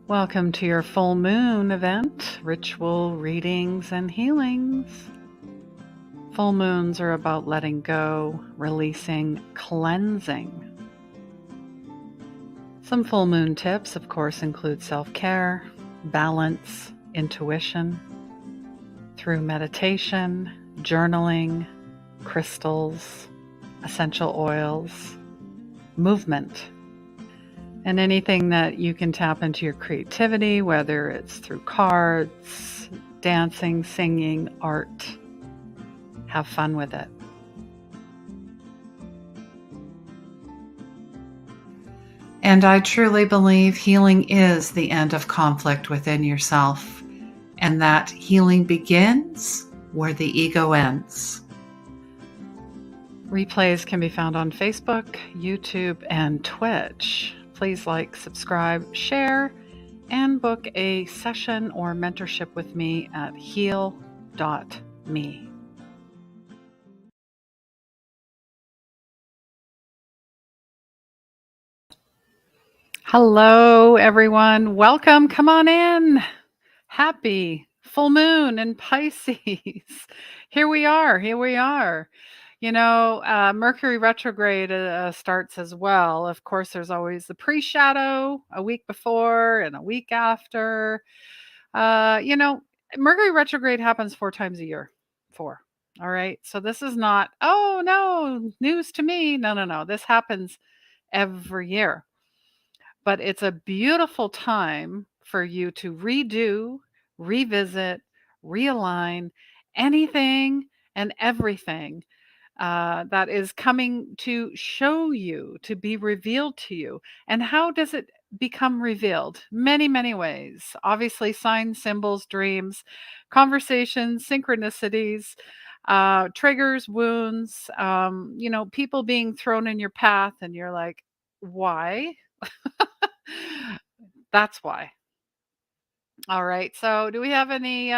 Welcome to your full moon event, ritual readings and healings. Full moons are about letting go, releasing, cleansing. Some full moon tips, of course, include self-care, balance, intuition, through meditation, journaling, crystals, essential oils, movement, and anything that you can tap into your creativity, whether it's through cards, dancing, singing, art. Have fun with it. And I truly believe healing is the end of conflict within yourself, and that healing begins where the ego ends. Replays can be found on Facebook, YouTube, and Twitch. Please like, subscribe, share, and book a session or mentorship with me at heal.me. Hello, everyone. Welcome. Come on in. Happy full moon in Pisces. Here we are. Mercury retrograde starts as well. Of course, there's always the pre-shadow a week before and a week after. Mercury retrograde happens 4 times a year. 4. All right. So this is not, oh no, news to me. No. This happens every year. But it's a beautiful time for you to redo, revisit, realign anything and everything that is coming to show you, to be revealed to you. And how does it become revealed? Many, many ways. Obviously, signs, symbols, dreams, conversations, synchronicities, triggers, wounds, people being thrown in your path, and you're like, why? That's why. All right. So, do we have any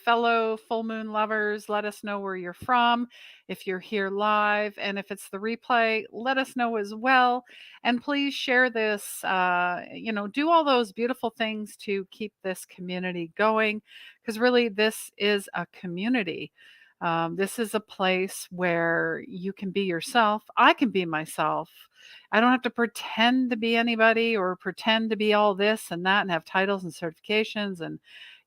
fellow full moon lovers? Let us know where you're from. If you're here live, and if it's the replay, let us know as well. And please share this. Do all those beautiful things to keep this community going, because really, this is a community. This is a place where you can be yourself. I can be myself. I don't have to pretend to be anybody or pretend to be all this and that and have titles and certifications and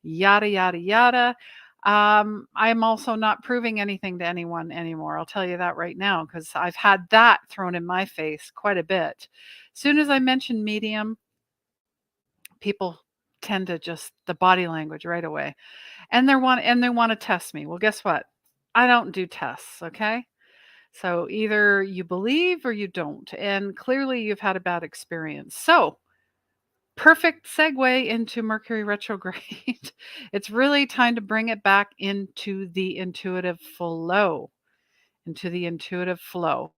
yada, yada, yada. I'm also not proving anything to anyone anymore. I'll tell you that right now, because I've had that thrown in my face quite a bit. As soon as I mention medium, people tend to just the body language right away. And they want to test me. Well, guess what? I don't do tests, okay? So either you believe or you don't. And clearly you've had a bad experience. So, perfect segue into Mercury retrograde. It's really time to bring it back into the intuitive flow. Into the intuitive flow.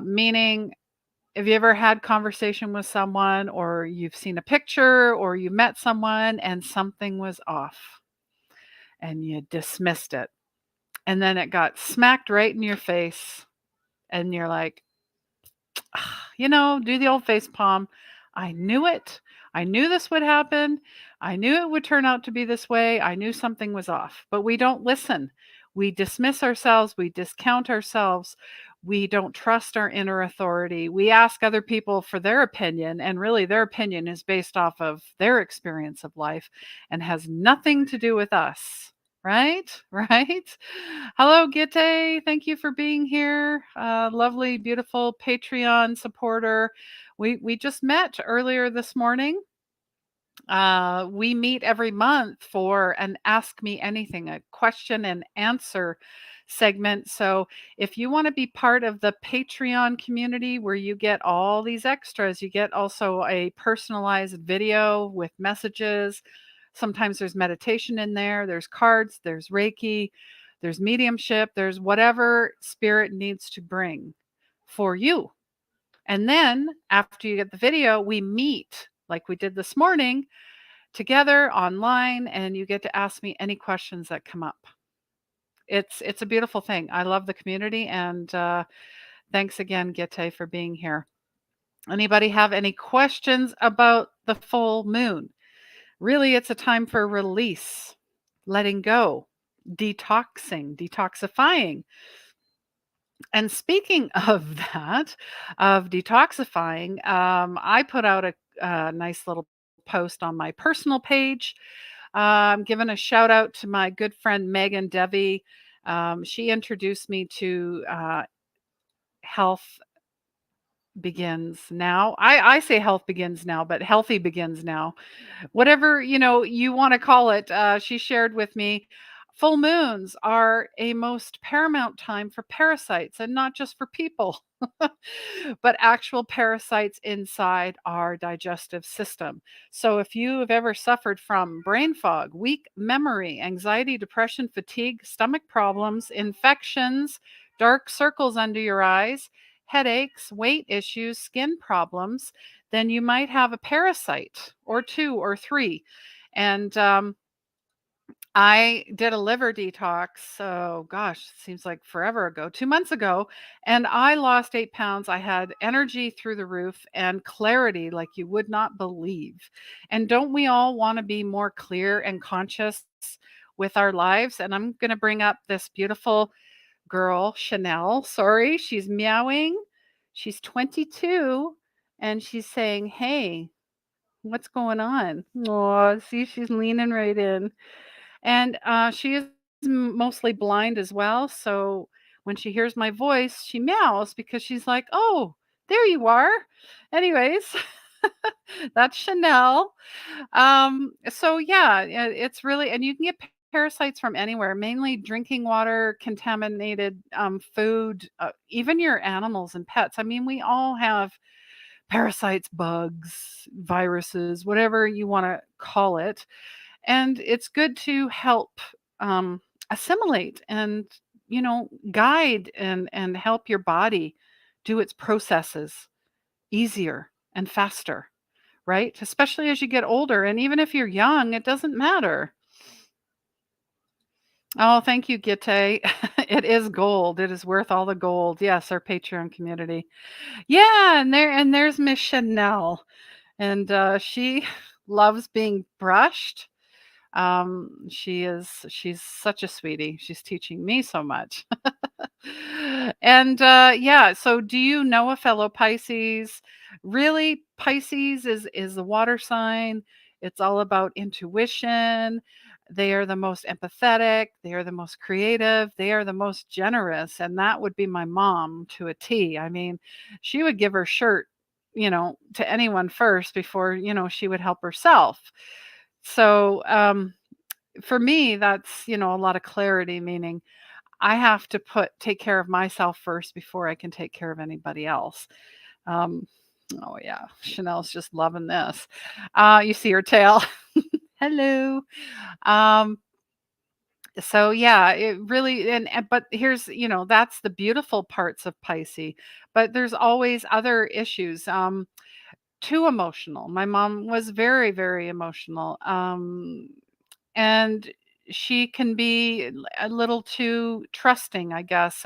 Meaning, have you ever had conversation with someone, or you've seen a picture, or you met someone and something was off and you dismissed it? And then it got smacked right in your face. And you're like, do the old face palm. I knew it. I knew this would happen. I knew it would turn out to be this way. I knew something was off. But we don't listen. We dismiss ourselves. We discount ourselves. We don't trust our inner authority. We ask other people for their opinion, and really their opinion is based off of their experience of life and has nothing to do with us. Right? Right? Hello, Gitte. Thank you for being here. Lovely, beautiful Patreon supporter. We just met earlier this morning. We meet every month for an Ask Me Anything, a question and answer segment. So if you want to be part of the Patreon community where you get all these extras, you get also a personalized video with messages. Sometimes there's meditation in there, there's cards, there's Reiki, there's mediumship, there's whatever spirit needs to bring for you. And then after you get the video, we meet like we did this morning together online, and you get to ask me any questions that come up. It's a beautiful thing. I love the community, and thanks again, Gitte, for being here. Anybody have any questions about the full moon? Really, it's a time for release, letting go, detoxifying. And speaking of that, of detoxifying, I put out a nice little post on my personal page. Giving a shout out to my good friend Megan Devi. She introduced me to health begins now. I say health begins now, but healthy begins now, whatever you want to call it. She shared with me full moons are a most paramount time for parasites, and not just for people, but actual parasites inside our digestive system. So if you have ever suffered from brain fog, weak memory, anxiety, depression, fatigue, stomach problems, infections, dark circles under your eyes, headaches, weight issues, skin problems, then you might have a parasite or two or three. And I did a liver detox. So, gosh, seems like forever ago, 2 months ago. And I lost 8 pounds. I had energy through the roof and clarity like you would not believe. And don't we all want to be more clear and conscious with our lives? And I'm going to bring up this beautiful girl, Chanel. Sorry, she's meowing. She's 22 and she's saying, "Hey, what's going on?" Oh, see, she's leaning right in. And she is mostly blind as well. So when she hears my voice, she meows because she's like, "Oh, there you are." Anyways, that's Chanel. So yeah, it's really, and you can get parasites from anywhere, mainly drinking water, contaminated food, even your animals and pets. I mean, we all have parasites, bugs, viruses, whatever you want to call it. And it's good to help um, assimilate and, guide and help your body do its processes easier and faster, right? Especially as you get older. And even if you're young, it doesn't matter. Oh, thank you, Gitte. It is gold. It is worth all the gold. Yes, our Patreon community. Yeah, and there's Miss Chanel. And she loves being brushed. She's such a sweetie. She's teaching me so much. And yeah, so do you know a fellow Pisces? Really, Pisces is the water sign. It's all about intuition. They are the most empathetic, they are the most creative, they are the most generous, and that would be my mom to a T. I mean, she would give her shirt, to anyone first before, she would help herself. So, for me, that's, a lot of clarity, meaning I have to take care of myself first before I can take care of anybody else. Um, oh yeah, Chanel's just loving this. You see her tail. Hello. Um, so yeah, it really, but here's, that's the beautiful parts of Pisces, but there's always other issues. Too emotional. My mom was very, very emotional. And she can be a little too trusting, I guess,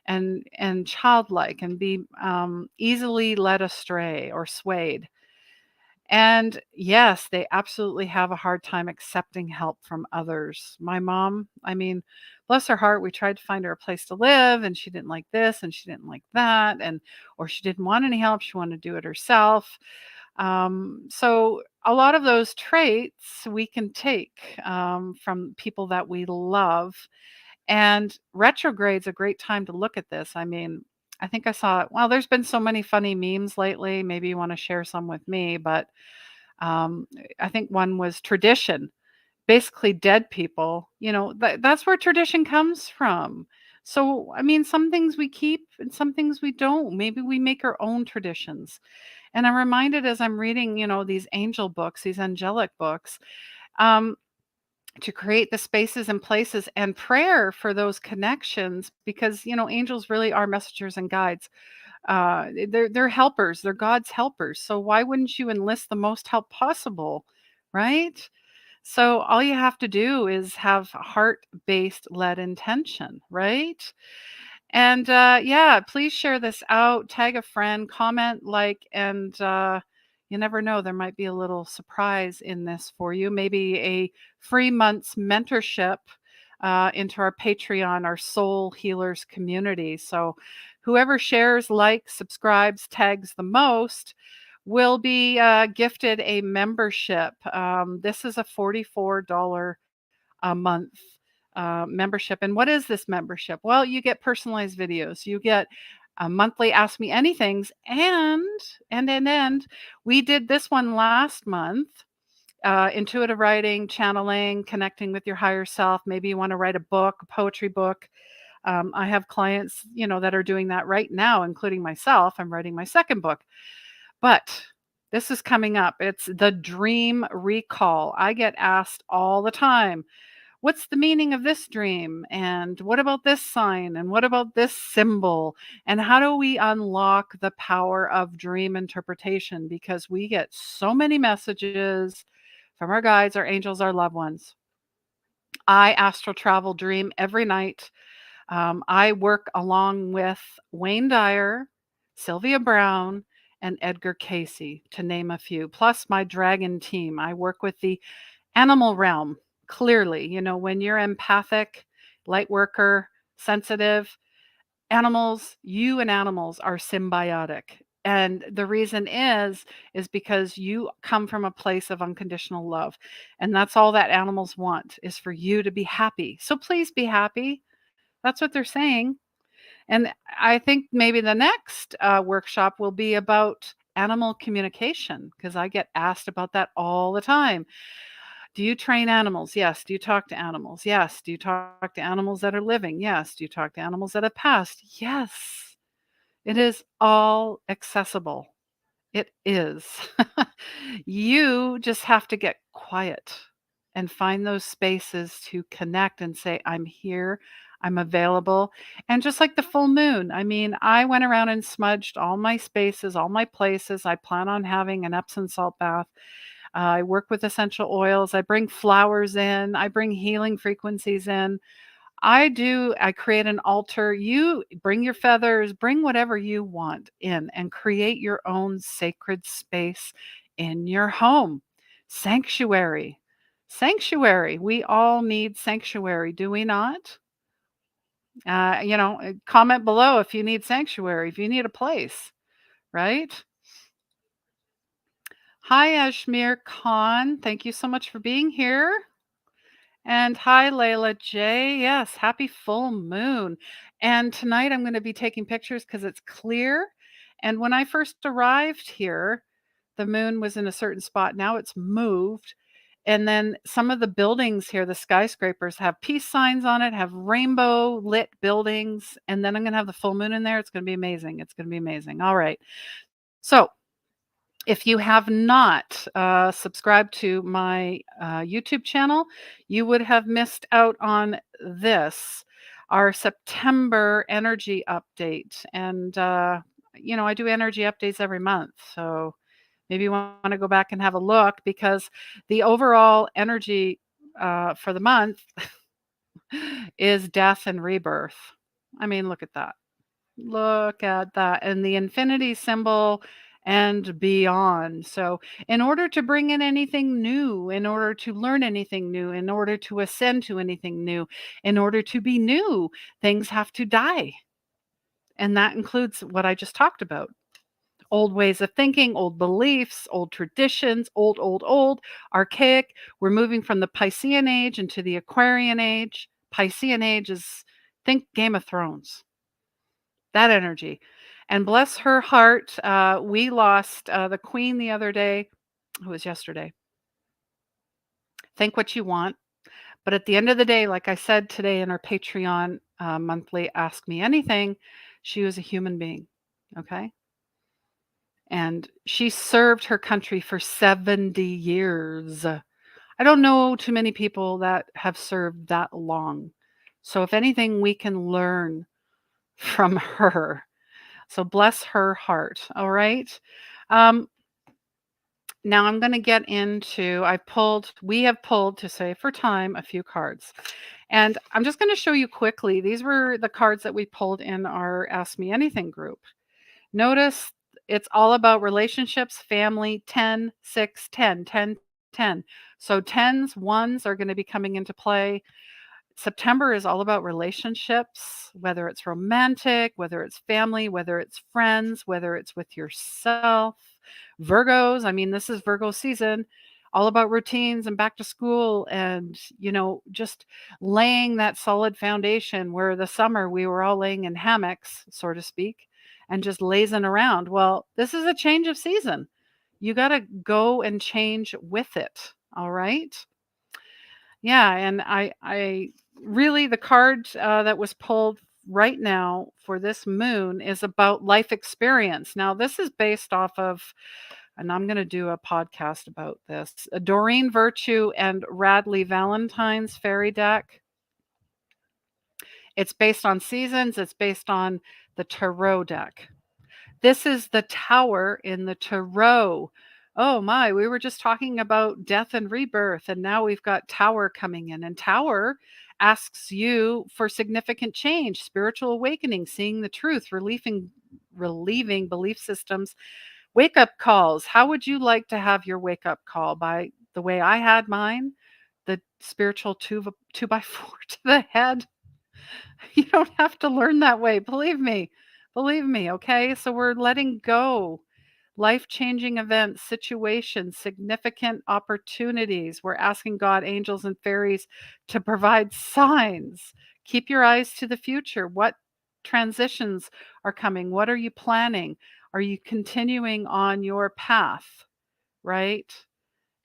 and childlike, and be easily led astray or swayed. And yes, they absolutely have a hard time accepting help from others. My mom, I mean, bless her heart, we tried to find her a place to live, and she didn't like this and she didn't like that, and or she didn't want any help, she wanted to do it herself. So a lot of those traits we can take from people that we love. And retrograde's a great time to look at this. I mean, I think I saw it. Well, there's been so many funny memes lately. Maybe you want to share some with me, but um, I think one was tradition. Basically, dead people. That's where tradition comes from. So, I mean, some things we keep and some things we don't. Maybe we make our own traditions. And I'm reminded as I'm reading, these angel books, these angelic books, um, to create the spaces and places and prayer for those connections, because, angels really are messengers and guides. They're helpers, they're God's helpers. So why wouldn't you enlist the most help possible, right? So all you have to do is have heart based led intention, right? And yeah, please share this out, tag a friend, comment, like, and you never know, there might be a little surprise in this for you. Maybe a free month's mentorship into our Patreon, our Soul Healers community. So, whoever shares, likes, subscribes, tags the most will be gifted a membership. This is a $44 a month membership. And what is this membership? Well, you get personalized videos, you get monthly Ask Me Anythings, and we did this one last month. Intuitive writing, channeling, connecting with your higher self. Maybe you want to write a book, a poetry book. I have clients, that are doing that right now, including myself. I'm writing my second book, but this is coming up. It's the dream recall. I get asked all the time, what's the meaning of this dream? And what about this sign? And what about this symbol? And how do we unlock the power of dream interpretation? Because we get so many messages from our guides, our angels, our loved ones. I astral travel dream every night. I work along with Wayne Dyer, Sylvia Brown, and Edgar Casey, to name a few, plus my dragon team. I work with the animal realm. Clearly, when you're empathic, light worker, sensitive, you and animals are symbiotic. And the reason is because you come from a place of unconditional love. And that's all that animals want, is for you to be happy. So please be happy. That's what they're saying. And I think maybe the next workshop will be about animal communication, because I get asked about that all the time. Do you train animals? Yes. Do you talk to animals? Yes. Do you talk to animals that are living? Yes. Do you talk to animals that have passed? Yes. It is all accessible. It is. You just have to get quiet and find those spaces to connect and say, I'm here, I'm available. And just like the full moon, I mean, I went around and smudged all my spaces, all my places. I plan on having an Epsom salt bath. I work with essential oils. I bring flowers in. I bring healing frequencies in. I create an altar. You bring your feathers, bring whatever you want in, and create your own sacred space in your home. Sanctuary. Sanctuary. We all need sanctuary, do we not? Comment below if you need sanctuary, if you need a place, right? Hi, Ashmir Khan. Thank you so much for being here. And hi, Layla J. Yes, happy full moon. And tonight I'm going to be taking pictures because it's clear. And when I first arrived here, the moon was in a certain spot. Now it's moved. And then some of the buildings here, the skyscrapers, have peace signs on it, have rainbow lit buildings. And then I'm going to have the full moon in there. It's going to be amazing. It's going to be amazing. All right. So, if you have not subscribed to my YouTube channel, you would have missed out on this, our September energy update. And, I do energy updates every month. So maybe you want to go back and have a look, because the overall energy for the month is death and rebirth. I mean, look at that. Look at that. And the infinity symbol and beyond. So, in order to bring in anything new, in order to learn anything new, in order to ascend to anything new, in order to be new, things have to die. And that includes what I just talked about: old ways of thinking, old beliefs, old traditions, old, archaic. We're moving from the Piscean age into the Aquarian age. Piscean age is, think Game of Thrones, that energy. And bless her heart, we lost the queen the other day. It was yesterday. Think what you want. But at the end of the day, like I said today in our Patreon monthly Ask Me Anything, she was a human being. Okay. And she served her country for 70 years. I don't know too many people that have served that long. So, if anything, we can learn from her. So bless her heart. All right. Um, Now I'm going to get into, we have pulled to save for time a few cards. And I'm just going to show you quickly. These were the cards that we pulled in our Ask Me Anything group. Notice it's all about relationships, family, 10, 6, 10, 10, 10. So tens, ones are going to be coming into play. September is all about relationships, whether it's romantic, whether it's family, whether it's friends, whether it's with yourself. Virgos, I mean, this is Virgo season, all about routines and back to school and, just laying that solid foundation where the summer we were all laying in hammocks, so to speak, and just lazing around. Well, this is a change of season. You got to go and change with it. All right. Yeah, and I really the card that was pulled right now for this moon is about life experience. Now, this is based off of, and I'm going to do a podcast about this, Doreen Virtue and Radley Valentine's fairy deck. It's based on seasons. It's based on the tarot deck. This is the tower in the tarot. Oh my, we were just talking about death and rebirth, and now we've got tower coming in. And tower asks you for significant change, spiritual awakening, seeing the truth, relieving belief systems, wake up calls. How would you like to have your wake up call? By the way I had mine, the spiritual two by four to the head. You don't have to learn that way. Believe me. Believe me. Okay. So we're letting go. Life changing events, situations, significant opportunities. We're asking God, angels, and fairies to provide signs. Keep your eyes to the future. What transitions are coming? What are you planning? Are you continuing on your path? Right?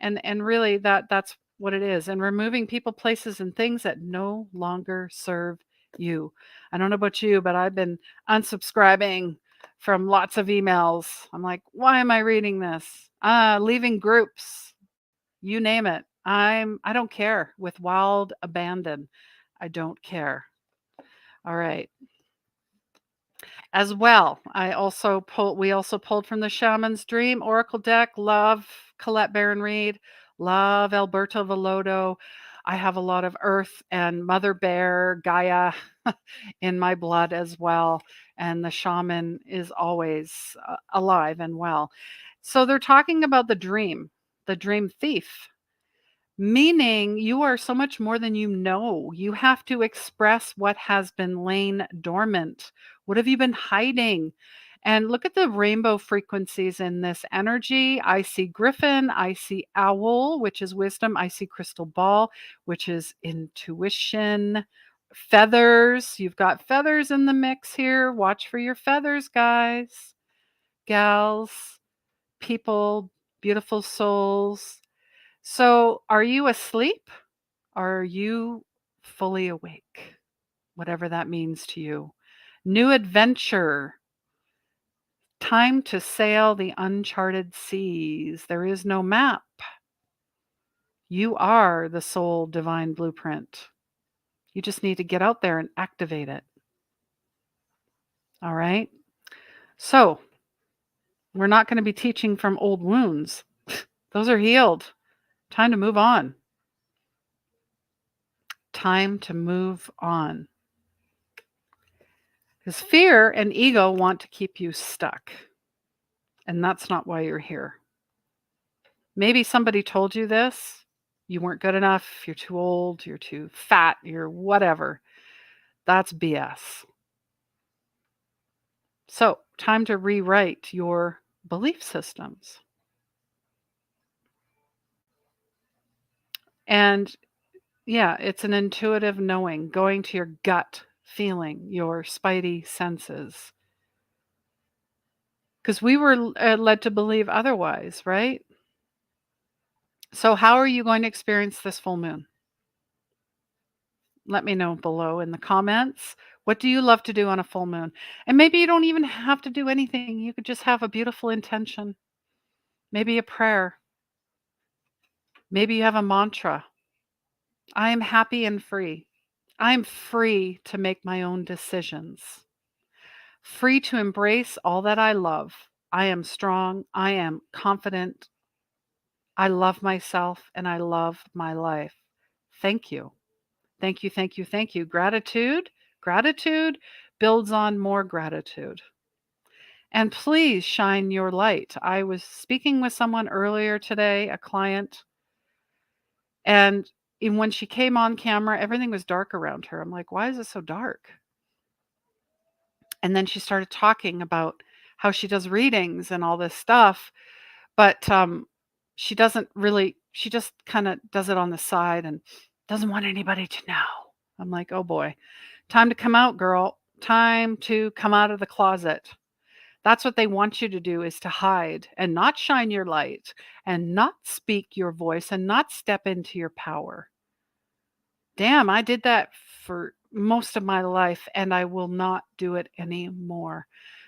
And really that's what it is. And removing people, places, and things that no longer serve you. I don't know about you, but I've been unsubscribing from lots of emails. I'm like, why am I reading this? Leaving groups, you name it. I don't care, with wild abandon. I don't care. All right. As well, we also pulled from the Shaman's Dream Oracle deck. Love Colette Baron Reed, love Alberto Villoldo. I have a lot of Earth and Mother Bear, Gaia in my blood as well, and the shaman is always alive and well. So they're talking about the dream thief. Meaning you are so much more than you know. You have to express what has been lain dormant. What have you been hiding? And look at the rainbow frequencies in this energy. I see griffin, I see owl, which is wisdom. I see crystal ball, which is intuition. Feathers, you've got feathers in the mix here. Watch for your feathers, guys, gals, people, beautiful souls. So, are you asleep? Or are you fully awake? Whatever that means to you. New adventure. Time to sail the uncharted seas. There is no map. You are the soul divine blueprint. You just need to get out there and activate it. All right? So, we're not going to be teaching from old wounds. Those are healed. Time to move on. Time to move on. Because fear and ego want to keep you stuck. And that's not why you're here. Maybe somebody told you this. You weren't good enough. You're too old. You're too fat. You're whatever. That's BS. So, time to rewrite your belief systems. And yeah, it's an intuitive knowing, going to your gut feeling, your spidey senses. Because we were led to believe otherwise, right? So, how are you going to experience this full moon? Let me know below in the comments. What do you love to do on a full moon? And maybe you don't even have to do anything. You could just have a beautiful intention, maybe a prayer. Maybe you have a mantra. I am happy and free. I am free to make my own decisions, free to embrace all that I love. I am strong. I am confident. I love myself and I love my life. Thank you. Thank you, thank you, thank you. Gratitude builds on more gratitude. And please shine your light. I was speaking with someone earlier today, a client, and when she came on camera, everything was dark around her. I'm like, why is it so dark? And then she started talking about how she does readings and all this stuff, but she doesn't really, she just kind of does it on the side and doesn't want anybody to know. I'm like, oh boy, time to come out, girl. Time to come out of the closet. That's what they want you to do, is to hide and not shine your light and not speak your voice and not step into your power. Damn, I did that for most of my life and I will not do it anymore.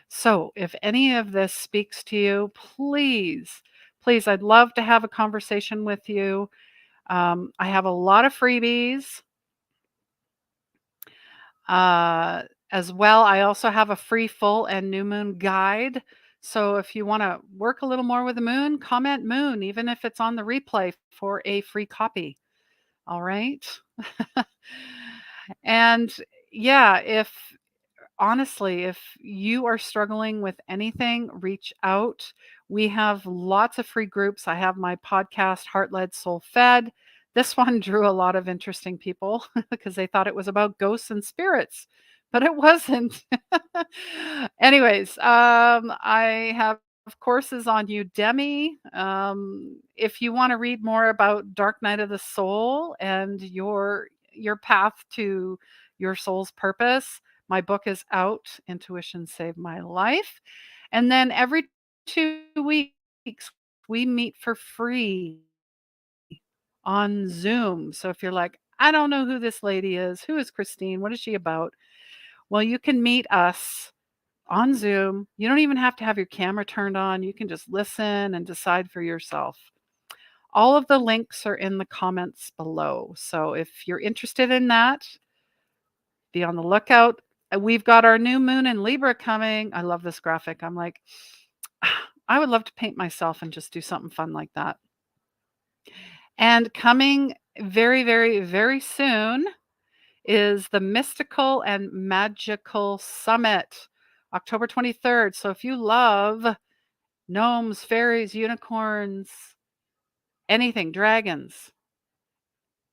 So, if any of this speaks to you, please, please, I'd love to have a conversation with you. I have a lot of freebies. Uh, as well, I also have a free full and new moon guide. So if you want to work a little more with the moon, comment moon, even if it's on the replay, for a free copy. All right. And yeah, if honestly, if you are struggling with anything, reach out. We have lots of free groups. I have my podcast, Heart Led, Soul Fed. This one drew a lot of interesting people because they thought it was about ghosts and spirits, but it wasn't. Anyways, I have courses on Udemy. If you want to read more about Dark Night of the Soul and your path to your soul's purpose, my book is out, Intuition Saved My Life. And then every 2 weeks, we meet for free on Zoom. So if you're like, I don't know who this lady is, who is Christine? What is she about? Well, you can meet us on Zoom. You don't even have to have your camera turned on. You can just listen and decide for yourself. All of the links are in the comments below. So if you're interested in that, be on the lookout. We've got our new moon in Libra coming. I love this graphic. I'm like, I would love to paint myself and just do something fun like that. And coming very, very, very soon is the Mystical and Magical Summit, October 23rd. So if you love gnomes, fairies, unicorns, anything, dragons,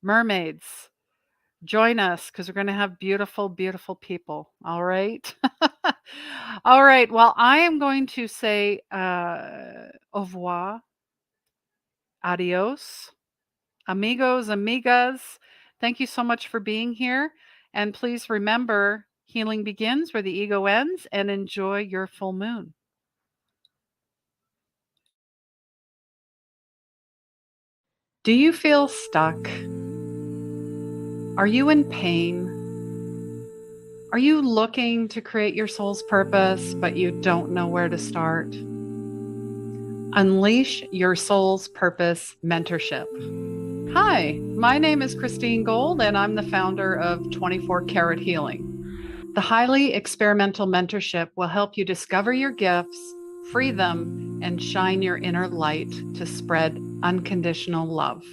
mermaids, join us because we're going to have beautiful, beautiful people. All right. All right. Well, I am going to say au revoir, adios, amigos, amigas. Thank you so much for being here. And please remember, healing begins where the ego ends, and enjoy your full moon. Do you feel stuck? Are you in pain? Are you looking to create your soul's purpose, but you don't know where to start? Unleash Your Soul's Purpose Mentorship. Hi, my name is Christine Gold, and I'm the founder of 24 Karat Healing. The highly experimental mentorship will help you discover your gifts, free them, and shine your inner light to spread unconditional love.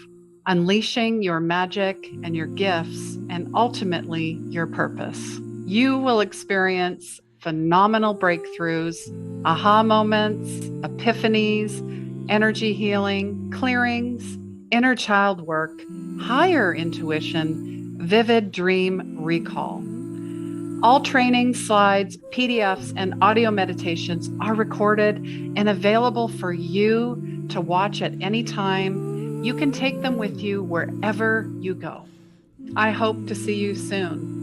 Unleashing your magic and your gifts, and ultimately your purpose. You will experience phenomenal breakthroughs, aha moments, epiphanies, energy healing, clearings, inner child work, higher intuition, vivid dream recall. All training slides, PDFs, and audio meditations are recorded and available for you to watch at any time. You can take them with you wherever you go. I hope to see you soon.